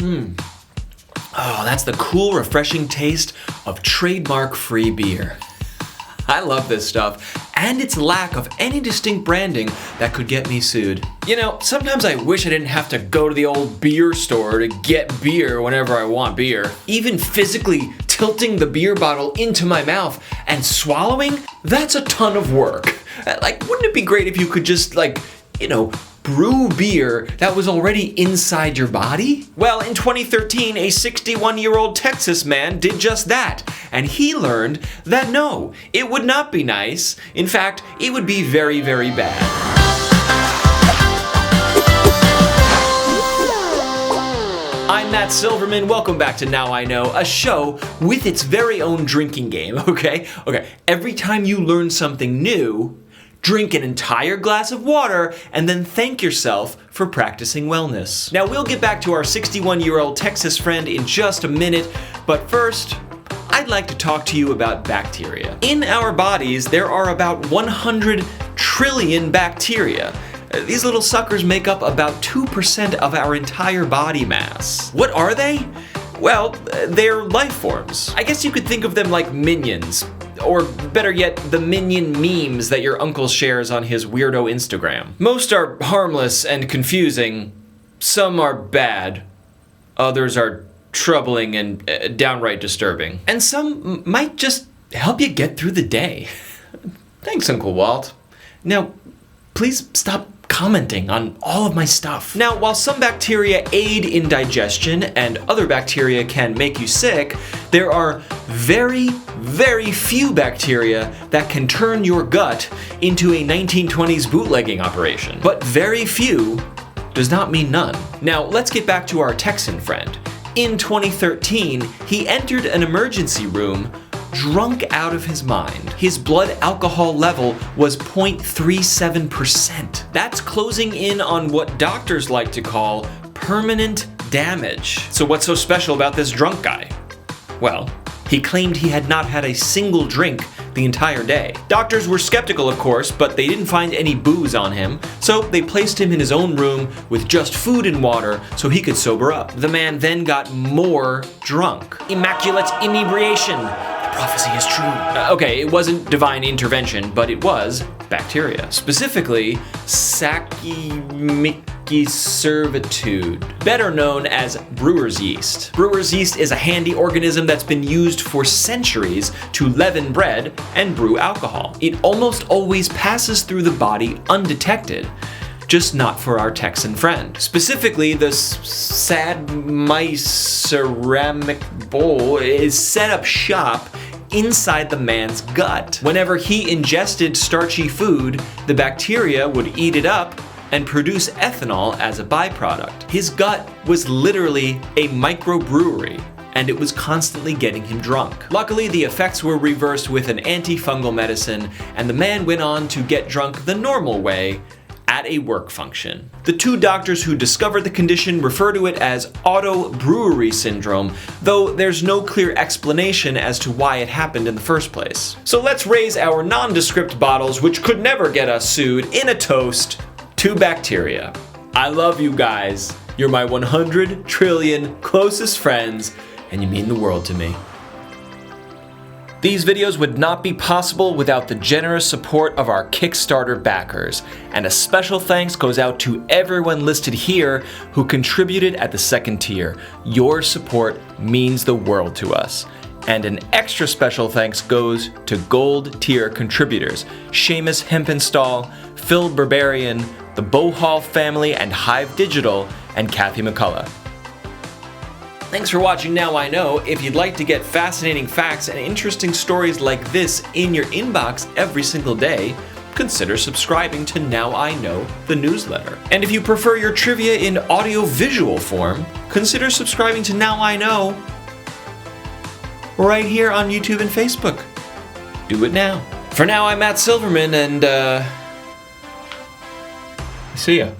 Oh, that's the cool, refreshing taste of trademark-free beer. I love this stuff, and its lack of any distinct branding that could get me sued. You know, sometimes I wish I didn't have to go to the old beer store to get beer whenever I want beer. Even physically tilting the beer bottle into my mouth and swallowing, that's a ton of work. Like, wouldn't it be great if you could just, brew beer that was already inside your body? Well, in 2013, a 61-year-old Texas man did just that, and he learned that no, it would not be nice. In fact, it would be very, very bad. I'm Matt Silverman. Welcome back to Now I Know, a show with its very own drinking game, okay? Every time you learn something new, drink an entire glass of water, and then thank yourself for practicing wellness. Now, we'll get back to our 61-year-old Texas friend in just a minute, but first, I'd like to talk to you about bacteria. In our bodies, there are about 100 trillion bacteria. These little suckers make up about 2% of our entire body mass. What are they? Well, they're life forms. I guess you could think of them like minions. Or better yet, the minion memes that your uncle shares on his weirdo Instagram. Most are harmless and confusing. Some are bad. Others are troubling and downright disturbing. And some might just help you get through the day. Thanks, Uncle Walt. Now, please stop commenting on all of my stuff. Now, while some bacteria aid in digestion and other bacteria can make you sick, there are very, very few bacteria that can turn your gut into a 1920s bootlegging operation. But very few does not mean none. Now, let's get back to our Texan friend. In 2013, he entered an emergency room drunk out of his mind. His blood alcohol level was 0.37%. That's closing in on what doctors like to call permanent damage. So what's so special about this drunk guy? Well, he claimed he had not had a single drink the entire day. Doctors were skeptical, of course, but they didn't find any booze on him, so they placed him in his own room with just food and water so he could sober up. The man then got more drunk. Immaculate inebriation. Prophecy is true. Okay, it wasn't divine intervention, but it was bacteria. Specifically, Saccharomyces, better known as brewer's yeast. Brewer's yeast is a handy organism that's been used for centuries to leaven bread and brew alcohol. It almost always passes through the body undetected, just not for our Texan friend. Specifically, the sad mice ceramic bowl is set up shop inside the man's gut. Whenever he ingested starchy food, the bacteria would eat it up and produce ethanol as a byproduct. His gut was literally a microbrewery, and it was constantly getting him drunk. Luckily, the effects were reversed with an antifungal medicine, and the man went on to get drunk the normal way, at a work function. The two doctors who discovered the condition refer to it as auto-brewery syndrome, though there's no clear explanation as to why it happened in the first place. So let's raise our nondescript bottles, which could never get us sued, in a toast to bacteria. I love you guys. You're my 100 trillion closest friends, and you mean the world to me. These videos would not be possible without the generous support of our Kickstarter backers, and a special thanks goes out to everyone listed here who contributed at the second tier. Your support means the world to us. And an extra special thanks goes to gold tier contributors, Seamus Hempenstall, Phil Berberian, the Bohall family and Hive Digital, and Kathy McCullough. Thanks for watching Now I Know. If you'd like to get fascinating facts and interesting stories like this in your inbox every single day, consider subscribing to Now I Know, the newsletter. And if you prefer your trivia in audio-visual form, consider subscribing to Now I Know right here on YouTube and Facebook. Do it now. For now, I'm Matt Silverman, and see ya.